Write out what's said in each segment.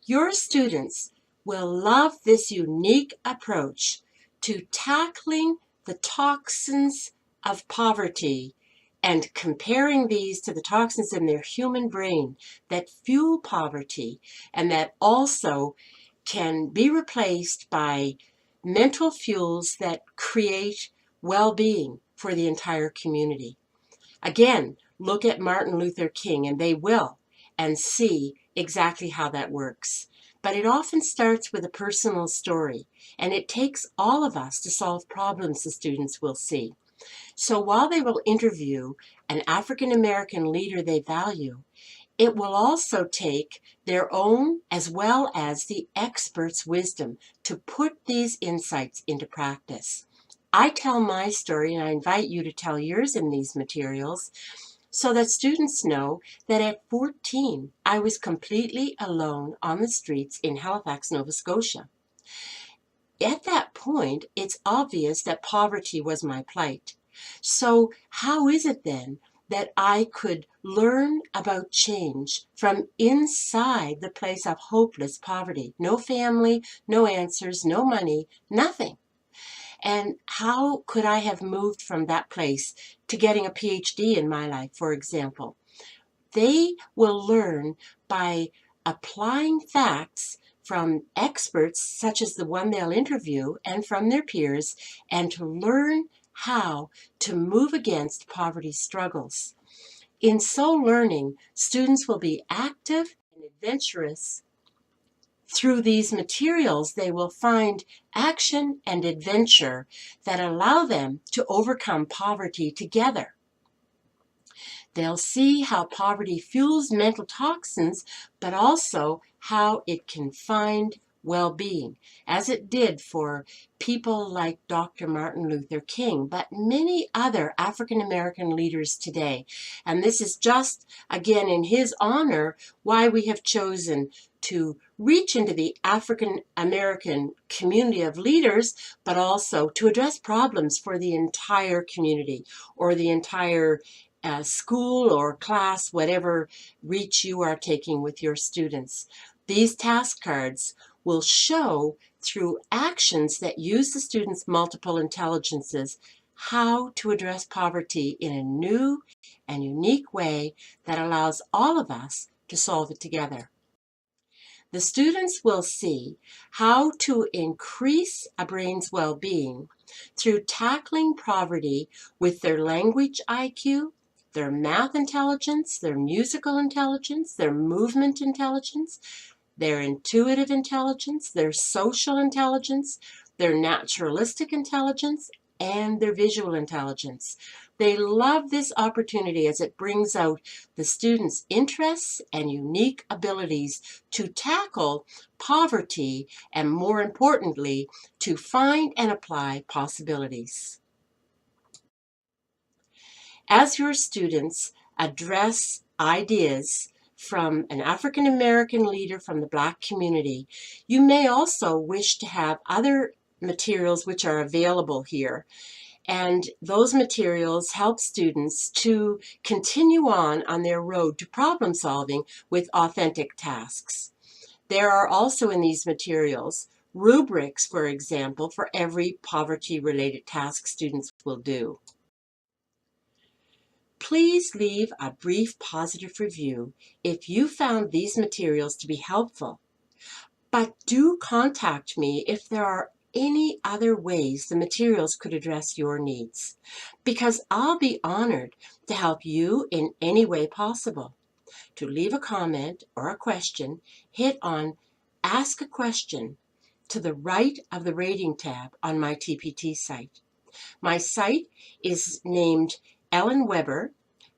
Your students will love this unique approach to tackling the toxins of poverty and comparing these to the toxins in their human brain that fuel poverty and that also can be replaced by mental fuels that create well-being for the entire community. Again, look at Martin Luther King, and they will, and see exactly how that works. But it often starts with a personal story, and it takes all of us to solve problems, the students will see. So while they will interview an African American leader they value, it will also take their own as well as the experts' wisdom to put these insights into practice. I tell my story, and I invite you to tell yours in these materials, so that students know that at 14, I was completely alone on the streets in Halifax, Nova Scotia. At that point, it's obvious that poverty was my plight. So how is it then that I could learn about change from inside the place of hopeless poverty? No family, no answers, no money, nothing. And how could I have moved from that place to getting a PhD in my life, for example? They will learn by applying facts from experts such as the one they'll interview and from their peers, and to learn how to move against poverty struggles. In so learning, students will be active and adventurous. Through these materials, they will find action and adventure that allow them to overcome poverty together. They'll see how poverty fuels mental toxins, but also how it can find well-being, as it did for people like Dr. Martin Luther King, but many other African American leaders today. And this is just, again, in his honor, why we have chosen to reach into the African American community of leaders, but also to address problems for the entire community or the entire school or class, whatever reach you are taking with your students. These task cards will show through actions that use the students' multiple intelligences how to address poverty in a new and unique way that allows all of us to solve it together. The students will see how to increase a brain's well-being through tackling poverty with their language IQ, their math intelligence, their musical intelligence, their movement intelligence, their intuitive intelligence, their social intelligence, their naturalistic intelligence, and their visual intelligence. They love this opportunity as it brings out the students' interests and unique abilities to tackle poverty and, more importantly, to find and apply possibilities. As your students address ideas from an African American leader from the Black community, you may also wish to have other materials which are available here. And those materials help students to continue on their road to problem solving with authentic tasks. There are also in these materials rubrics, for example, for every poverty-related task students will do. Please leave a brief positive review if you found these materials to be helpful. But do contact me if there are any other ways the materials could address your needs, because I'll be honored to help you in any way possible. To leave a comment or a question, hit on Ask a Question to the right of the rating tab on my TPT site. My site is named Ellen Weber,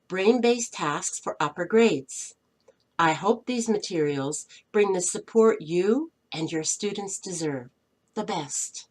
Brain-Based Tasks for Upper Grades. I hope these materials bring the support you and your students deserve. The best.